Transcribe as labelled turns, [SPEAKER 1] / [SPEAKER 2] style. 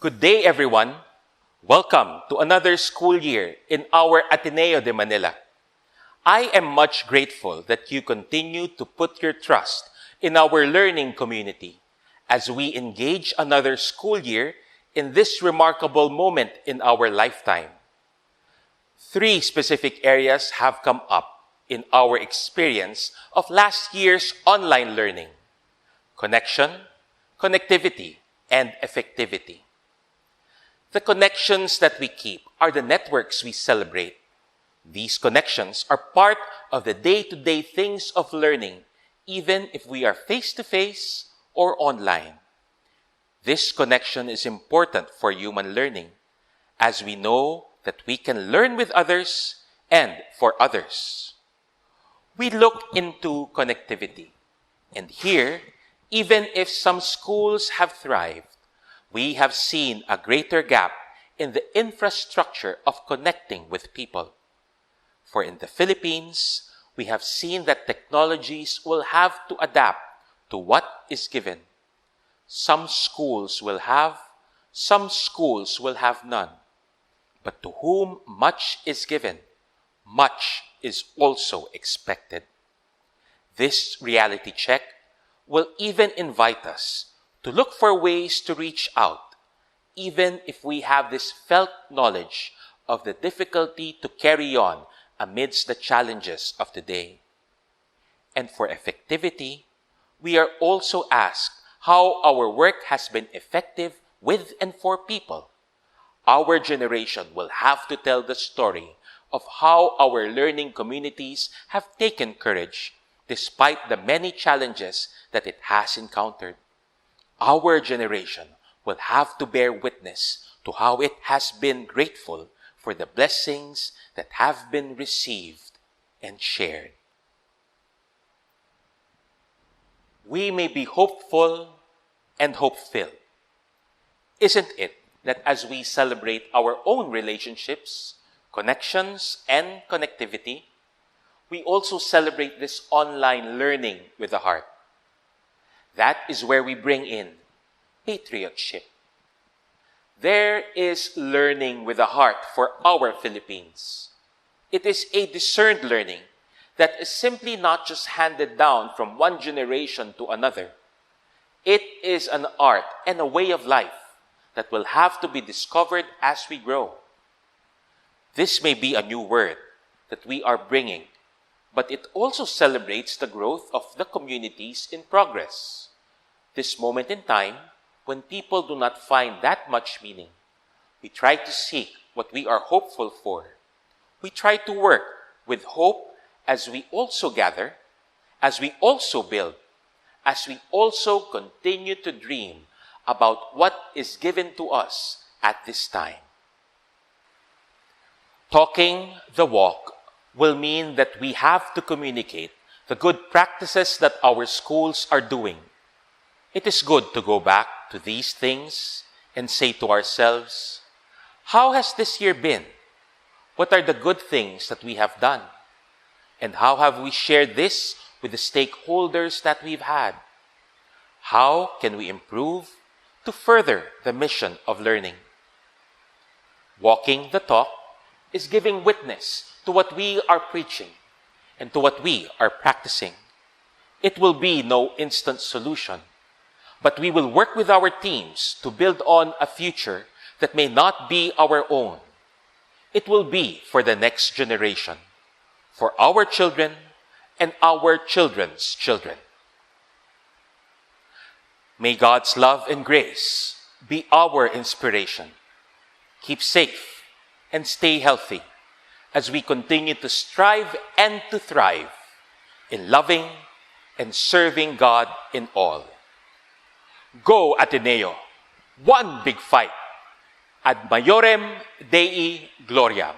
[SPEAKER 1] Good day, everyone. Welcome to another school year in our Ateneo de Manila. I am much grateful that you continue to put your trust in our learning community as we engage another school year in this remarkable moment in our lifetime. 3 specific areas have come up in our experience of last year's online learning: connection, connectivity, and effectivity. The connections that we keep are the networks we celebrate. These connections are part of the day-to-day things of learning, even if we are face-to-face or online. This connection is important for human learning, as we know that we can learn with others and for others. We look into connectivity, and here, even if some schools have thrived, we have seen a greater gap in the infrastructure of connecting with people. For in the Philippines, we have seen that technologies will have to adapt to what is given. Some schools will have none. But to whom much is given, much is also expected. This reality check will even invite us to look for ways to reach out, even if we have this felt knowledge of the difficulty to carry on amidst the challenges of the day. And for effectivity, we are also asked how our work has been effective with and for people. Our generation will have to tell the story of how our learning communities have taken courage despite the many challenges that it has encountered. Our generation will have to bear witness to how it has been grateful for the blessings that have been received and shared. We may be hopeful and hope-filled. Isn't it that as we celebrate our own relationships, connections, and connectivity, we also celebrate this online learning with the heart? That is where we bring in patriotship. There is learning with the heart for our Philippines. It is a discerned learning that is simply not just handed down from one generation to another. It is an art and a way of life that will have to be discovered as we grow. This may be a new word that we are bringing, but it also celebrates the growth of the communities in progress. This moment in time, when people do not find that much meaning, we try to seek what we are hopeful for. We try to work with hope as we also gather, as we also build, as we also continue to dream about what is given to us at this time. Talking the walk will mean that we have to communicate the good practices that our schools are doing. It is good to go back to these things and say to ourselves, how has this year been? What are the good things that we have done? And how have we shared this with the stakeholders that we've had? How can we improve to further the mission of learning? Walking the talk is giving witness to what we are preaching and to what we are practicing. It will be no instant solution, but we will work with our teams to build on a future that may not be our own. It will be for the next generation, for our children and our children's children. May God's love and grace be our inspiration. Keep safe and stay healthy as we continue to strive and to thrive in loving and serving God in all. Go Ateneo, one big fight. Ad Maiorem Dei Gloria.